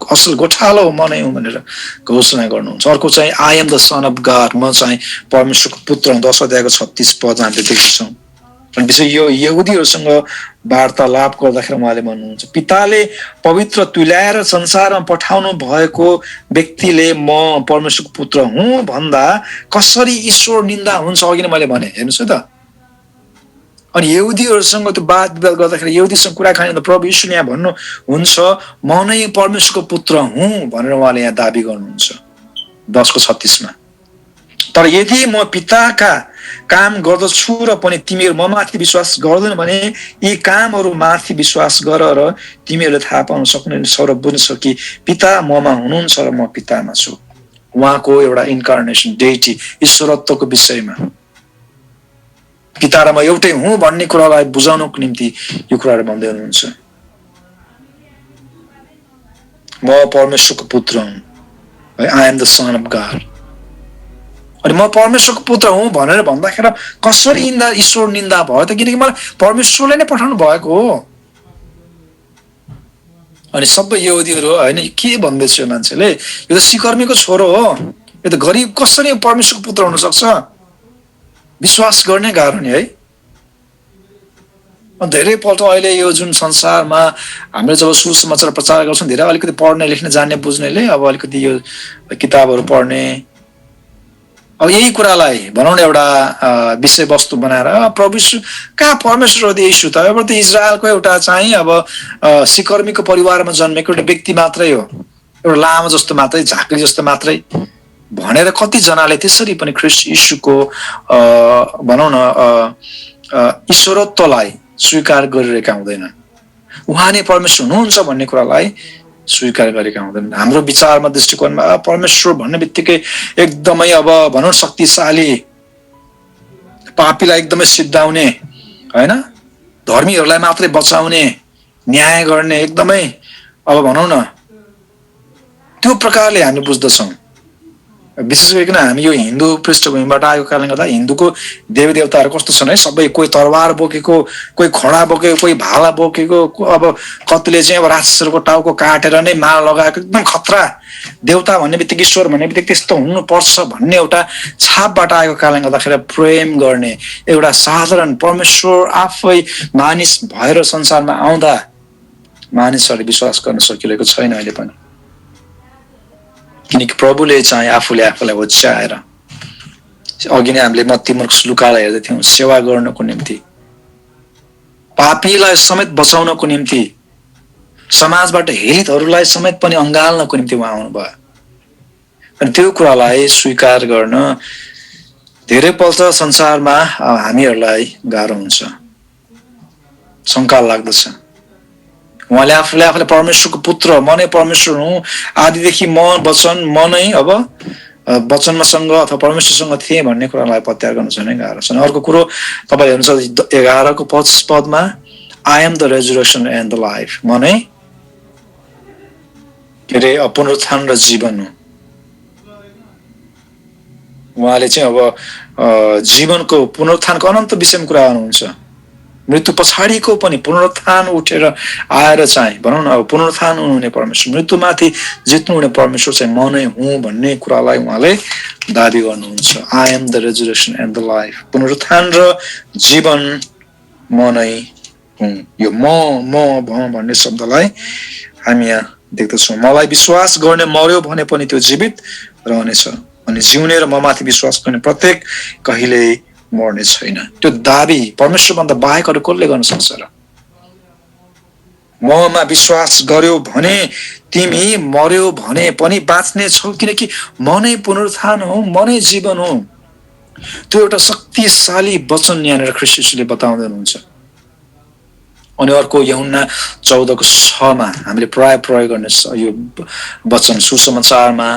असल गोठालो म नै हुँ भनेर घोषणा गर्नुहुन्छ। अर्को चाहिँ I am the son of God, म चाहिँ परमेश्वरको पुत्र हुँ। 10 अध्यायको 36 पद हामीले देख्छौँ। अनि विशेष यो यहुदीहरूसँग वार्तालाप गर्दाखेरि उहाँले भन्नुहुन्छ, पिताले पवित्र तुल्याएर संसारमा पठाउनु भएको व्यक्तिले म परमेश्वरको पुत्र हुँ भन्दा कसरी ईश्वर निन्दा हुन्छ, अघि नै मैले भने, हेर्नुहोस् है त। अनि यहुदीहरूसँग त्यो वाद विवाद गर्दाखेरि यहुदीसँग कुराकानी गर्दा प्रभु यीशुले यहाँ भन्नुहुन्छ, म नै परमेश्वरको पुत्र हुँ भनेर उहाँले यहाँ दाबी गर्नुहुन्छ 10:36 मा। तर यदि म पिताका काम गर्दछु र पनि तिमीहरू म माथि विश्वास गर्दैन भने यी कामहरू माथि विश्वास गर र तिमीहरूले थाहा पाउन सक्नुहुनेछ र बुझ्न कि पिता ममा हुनुहुन्छ र म पितामा छु। उहाँको एउटा इन्कार्नेसन, डेटी, ईश्वरत्वको विषयमा पिता र म एउटै हुँ भन्ने कुरालाई बुझाउनको निम्ति यो कुराहरू भन्दै हुनुहुन्छ। म परमेश्वरको पुत्र हुँ, I am the son of God. अनि म परमेश्वरको पुत्र हुँ भनेर भन्दाखेरि कसरी ईश्वर निन्दा भयो त, किनकि मलाई परमेश्वरले नै पठाउनु भएको हो। अनि सबै यहुदीहरू होइन के भन्दैछ यो मान्छेले, यो त सिकर्मीको छोरो हो, यो त गरिब, कसरी परमेश्वरको पुत्र हुन सक्छ? विश्वास गर्ने गाह्रो नि है। धेरैपल्ट अहिले यो जुन संसारमा हामीले जब सुसमाचार प्रचार गर्छौँ, धेरै अलिकति पढ्ने लेख्ने जान्ने बुझ्नेले अब अलिकति यो किताबहरू पढ्ने, अब यही कुरालाई भनौँ न एउटा विषयवस्तु बनाएर प्रभु कहाँ परमेश्वर हो यीशु त, अब त इजरायलको एउटा चाहिँ अब सिकर्मीको परिवारमा जन्मेको एउटा व्यक्ति मात्रै हो, एउटा लामो जस्तो मात्रै, झाँक्री जस्तो मात्रै भनेर कतिजनाले त्यसरी पनि ख्रीष्ट यीशुको भनौँ न ईश्वरत्वलाई स्वीकार गरिरहेका हुँदैनन्। उहाँ नै परमेश्वर हुनुहुन्छ भन्ने कुरालाई स्वीकार गरेका हुँदैन। हाम्रो विचारमा, दृष्टिकोणमा परमेश्वर भन्ने बित्तिकै एकदमै अब भनौँ शक्तिशाली, पापीलाई एकदमै सिद्धाउने होइन, धर्मीहरूलाई मात्रै बचाउने, न्याय गर्ने, एकदमै अब भनौँ न त्यो प्रकारले हामी बुझ्दछौँ। विशेष गरिकन हामी यो हिन्दू पृष्ठभूमिबाट आएको कारणले गर्दा हिन्दूको देवी देवताहरू कस्तो छन् है, सबै कोही तरवार बोकेको, कोही खडा बोकेको, कोही भाला बोकेको, अब कतिले चाहिँ अब राक्षसहरूको टाउको काटेर नै माला लगाएको, एकदम खतरा देवता भन्ने बित्तिकै, ईश्वर भन्ने बित्तिकै त्यस्तो हुनुपर्छ भन्ने एउटा छापबाट आएको कारणले गर्दाखेरि प्रेम गर्ने एउटा साधारण परमेश्वर आफै मानिस भएर संसारमा आउँदा मानिसहरूले विश्वास गर्न सकिरहेको छैन अहिले पनि। किनकि प्रभुले चाहिँ आफूले आफूलाई ओछ्याएर, अघि नै हामीले मत्ती मार्कस लुकालाई हेर्दै थियौँ, सेवा गर्नको निम्ति, पापीलाई समेत बचाउनको निम्ति, समाजबाट हितहरूलाई समेत पनि अँगाल्नको निम्ति उहाँ आउनुभयो। अनि त्यो कुरालाई स्वीकार गर्न धेरैपल्ट संसारमा हामीहरूलाई गाह्रो हुन्छ, शङ्का लाग्दछ। उहाँले आफूले परमेश्वरको पुत्र, म नै परमेश्वर हुँ, आदिदेखि म वचन, म नै अब वचनमासँग अथवा परमेश्वरसँग थिएँ भन्ने कुरालाई प्रत्याहार गर्न चाहिँ गाह्रो छ। अर्को कुरो तपाईँ हेर्नुहुन्छ 11को 25 पदमा, I am the resurrection and the life, म नै के अरे पुनरुत्थान र जीवन हुँ। उहाँले चाहिँ अब जीवनको, पुनरुत्थानको अनन्त विषयमा कुरा गर्नुहुन्छ। मृत्यु पछाडिको पनि पुनरुत्थान उठेर आएर चाहिँ भनौँ न अब पुनरुत्थान हुनुहुने परमेश्वर, मृत्युमाथि जित्नुहुने परमेश्वर चाहिँ म नै हुँ भन्ने कुरालाई उहाँले दाबी गर्नुहुन्छ। I am the resurrection and the life, पुनरुत्थान र जीवन म नै हुँ। यो म भन्ने शब्दलाई हामी यहाँ देख्दछौँ। मलाई विश्वास गर्ने मर्यो भने पनि त्यो जीवित रहनेछ, अनि जिउने र ममाथि विश्वास गर्ने प्रत्येक कहिल्यै मर्ने छैन। त्यो दाबी परमेश्वरभन्दा बाहेक अरू कसले गर्न सक्छ र? ममा विश्वास गर्यो भने तिमी मर्यो भने पनि बाँच्ने छौ, किनकि म नै पुनरुत्थान हो, म नै जीवन हो। त्यो एउटा शक्तिशाली वचन यहाँनिर ख्रीष्ट येशूले बताउँदै हुनुहुन्छ। अनि अर्को यूहन्ना 14:6 हामीले प्राय प्रयोग गर्ने यो वचन सुसमाचारमा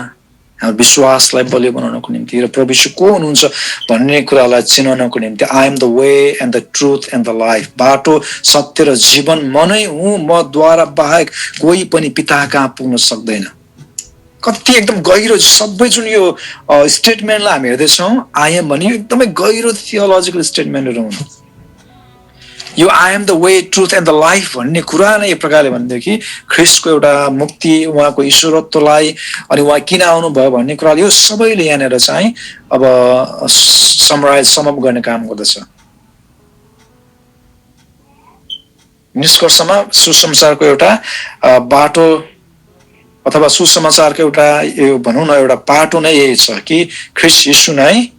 हाम्रो विश्वासलाई बलियो बनाउनको निम्ति र प्रभु येशू को हुनुहुन्छ भन्ने कुरालाई चिनाउनको निम्ति I am the way and the truth and the life, बाटो सत्य र जीवन म नै हुँ, मद्वारा बाहेक कोही पनि पिता कहाँ पुग्न सक्दैन। कति एकदम गहिरो सबै जुन यो स्टेटमेन्टलाई हामी हेर्दैछौँ, आई एम भने एकदमै गहिरो थियोलोजिकल स्टेटमेन्टहरू हुन्। यो I am the way truth and the life भन्ने कुरा नै एक प्रकारले भनेदेखि ख्रीष्टको एउटा मुक्ति, उहाँको ईश्वरत्वलाई अनि उहाँ किन आउनुभयो भन्ने कुराले यो सबैले यहाँनिर चाहिँ अब समअप गर्ने काम गर्दछ। निष्कर्षमा सुसमाचारको एउटा बाटो अथवा सुसमाचारको एउटा यो भनौँ न एउटा पाटो नै यही छ कि ख्रीष्ट येशू नै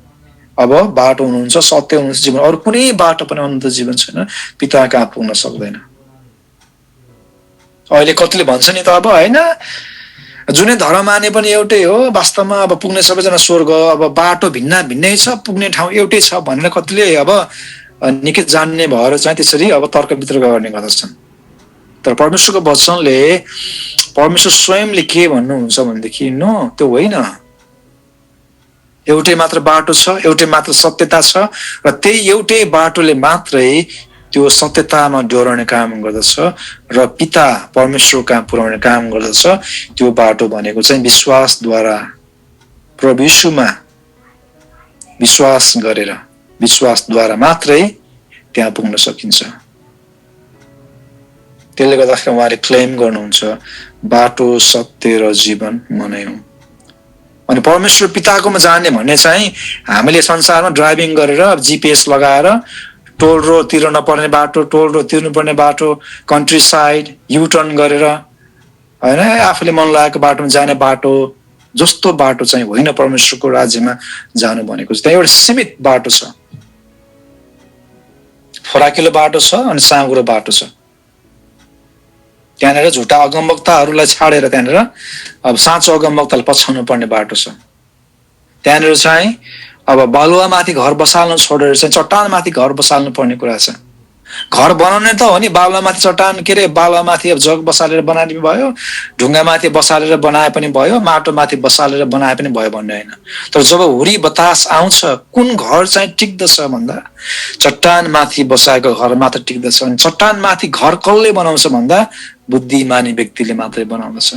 अब बाटो हुनुहुन्छ, सत्य हुनुहुन्छ, जीवन। अरू कुनै बाटो पनि अनन्त जीवन छैन, पिता कहाँ पुग्न सक्दैन। अहिले कतिले भन्छ नि त अब होइन, जुनै धर्म माने पनि एउटै हो, वास्तवमा अब पुग्ने सबैजना स्वर्ग, अब बाटो भिन्नै छ, पुग्ने ठाउँ एउटै छ भनेर कतिले अब निकै जान्ने भएर चाहिँ त्यसरी अब तर्क वितर्क गर्ने गर्दछन्। तर परमेश्वरको वचनले परमेश्वर स्वयंले के भन्नुहुन्छ भनेदेखि नो, त्यो होइन। एउटै मात्र बाटो छ, एउटै मात्र सत्यता छ र त्यही एउटै बाटोले मात्रै त्यो सत्यतामा डोर्याउने काम गर्दछ र पिता परमेश्वर कहाँ पुर्याउने काम गर्दछ। त्यो बाटो भनेको चाहिँ विश्वासद्वारा प्रभु येशूमा विश्वास गरेर, विश्वासद्वारा मात्रै त्यहाँ पुग्न सकिन्छ। त्यसले गर्दाखेरि उहाँले क्लेम गर्नुहुन्छ बाटो सत्य र जीवन म नै हुँ। अनि परमेश्वर पिताकोमा जाने भन्ने चाहिँ हामीले संसारमा ड्राइभिङ गरेर जिपिएस लगाएर टोल रोड तिर्न पर्ने बाटो, टोल रोड तिर्नुपर्ने बाटो, कन्ट्री साइड युटर्न गरेर होइन आफूले मन लागेको बाटोमा जाने बाटो जस्तो बाटो चाहिँ होइन परमेश्वरको राज्यमा जानु भनेको। त्यहाँ एउटा सीमित बाटो छ, फराकिलो बाटो छ अनि साँघुरो बाटो छ। त्यहाँनिर झुटा अगमवक्ताहरूलाई छाडेर त्यहाँनिर अब साँचो अगमवक्तालाई पछ्याउनु पर्ने बाटो छ। त्यहाँनिर चाहिँ अब बालुवामाथि घर बसाल्नु छोडेर चाहिँ चट्टानमाथि घर बसाल्नु पर्ने कुरा छ। घर बनाउने त हो नि, बालुवामाथि चट्टान के अरे बालुवामाथि अब जग बसालेर बनाए भयो, ढुङ्गामाथि बसालेर बनाए पनि भयो, माटोमाथि बसालेर बनाए पनि भयो भन्ने होइन। तर जब हुरी बतास आउँछ कुन घर चाहिँ टिक्दछ भन्दा चट्टानमाथि बसाएको घर मात्र टिक्दछ। अनि चट्टानमाथि घर कसले बनाउँछ भन्दा बुद्धिमानी व्यक्तिले मात्रै बनाउँदछ।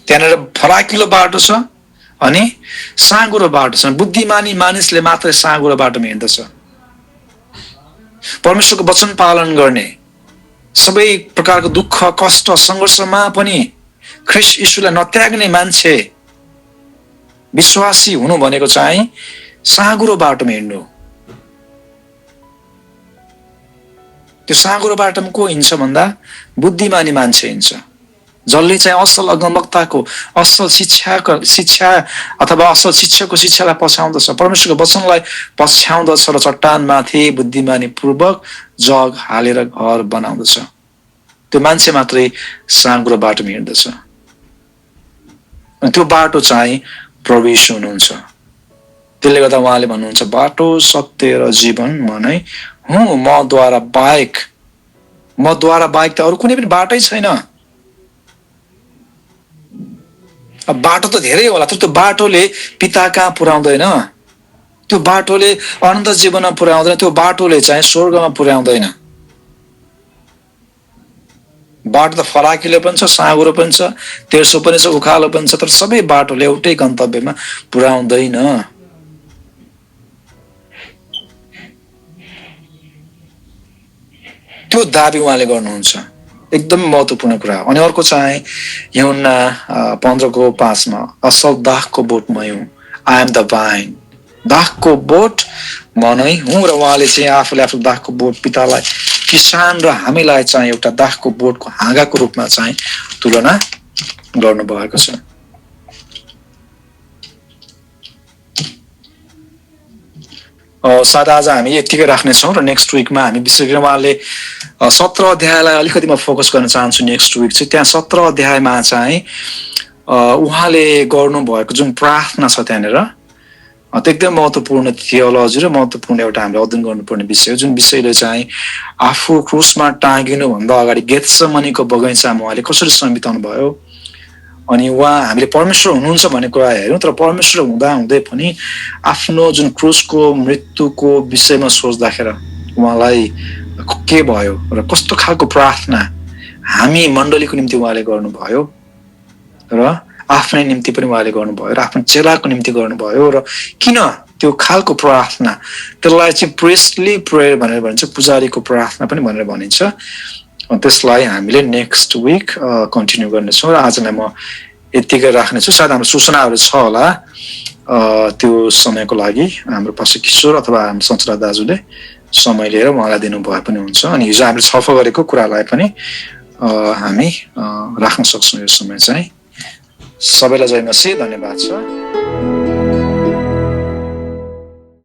त्यहाँनिर फराकिलो बाटो छ अनि साँघुरो बाटो छ। बुद्धिमानी मानिसले मात्रै साँघुरो बाटोमा हिँड्दछ। परमेश्वरको वचन पालन गर्ने, सबै प्रकारको दुःख कष्ट सङ्घर्षमा पनि ख्रीष्ट येशूलाई नत्याग्ने मान्छे विश्वासी हुनु भनेको चाहिँ साँघुरो बाटोमा हिँड्नु। त्यो साँघुरो बाटोमा को हिँड्छ भन्दा बुद्धिमानी मान्छे हिँड्छ, जसले चाहिँ असल अगमवक्ताको असल शिक्षा अथवा असल शिक्षकको शिक्षालाई पछ्याउँदछ, परमेश्वरको वचनलाई पछ्याउँदछ र चट्टानमाथि बुद्धिमानी पूर्वक जग हालेर घर बनाउँदछ। त्यो मान्छे मात्रै साँघुरो बाटोमा हिँड्दछ। त्यो बाटो चाहिँ प्रभु येशू हुनुहुन्छ। त्यसले गर्दा उहाँले भन्नुहुन्छ बाटो सत्य र जीवन म नै हुँ, मद्वारा बाहेक त अरू कुनै पनि बाटै छैन। अब बाटो त धेरै होला, तर त्यो बाटोले पिता कहाँ पुर्याउँदैन, त्यो बाटोले अनन्त जीवनमा पुर्याउँदैन, त्यो बाटोले चाहिँ स्वर्गमा पुर्याउँदैन। बाटो त फराकिलो पनि छ, साँघुरो पनि छ, तेर्सो पनि छ, उकालो पनि छ, तर सबै बाटोले एउटै गन्तव्यमा पुर्याउँदैन। त्यो दाबी उहाँले गर्नुहुन्छ, एकदम महत्त्वपूर्ण कुरा हो। अनि अर्को चाहिँ यूहन्ना 15:5 असल दाखको बोट मै हुँ, आई एम द भाइन, दाखको बोट म नै हुँ। र उहाँले चाहिँ आफूले आफ्नो दाखको बोट पितालाई किसान र हामीलाई चाहिँ एउटा दाखको बोटको हाँगाको रूपमा चाहिँ तुलना गर्नुभएको छ। सायद आज हामी यतिकै राख्नेछौँ र नेक्स्ट विकमा हामी विशेष गरी उहाँले 17 अध्यायलाई अलिकति म फोकस गर्न चाहन्छु। नेक्स्ट विक चाहिँ त्यहाँ 17 अध्यायमा चाहिँ उहाँले गर्नुभएको जुन प्रार्थना छ त्यहाँनिर त्यो एकदम महत्त्वपूर्ण थियोलोजी र महत्त्वपूर्ण एउटा हामीले अध्ययन गर्नुपर्ने विषय हो, जुन विषयले चाहिँ आफू क्रुसमा टाँगिनुभन्दा अगाडि गेत्सेमनीको बगैँचामा उहाँले कसरी समय बिताउनु भयो। अनि उहाँ हामीले परमेश्वर हुनुहुन्छ भन्ने कुरा हेऱ्यौँ, तर परमेश्वर हुँदा हुँदै पनि आफ्नो जुन क्रुसको मृत्युको विषयमा सोच्दाखेरि उहाँलाई के भयो र कस्तो खालको प्रार्थना हामी मण्डलीको निम्ति उहाँले गर्नुभयो र आफ्नै निम्ति पनि उहाँले गर्नुभयो र आफ्नो चेलाको निम्ति गर्नुभयो। र किन त्यो खालको प्रार्थना, त्यसलाई चाहिँ प्रेस्टली प्रेयर भनेर भनिन्छ, पुजारीको प्रार्थना पनि भनेर भनिन्छ। त्यसलाई हामीले नेक्स्ट विक कन्टिन्यू गर्नेछौँ र आजलाई म यतिकै राख्नेछु। सायद हाम्रो सूचनाहरू छ होला त्यो समयको लागि हाम्रो पास्टर किशोर अथवा हाम्रो सञ्चला दाजुले समय लिएर उहाँलाई दिनुभए पनि हुन्छ। अनि हिजो हामीले छलफल गरेको कुरालाई पनि हामी राख्न सक्छौँ यो समय चाहिँ। सबैलाई जय मसीह, धन्यवाद छ।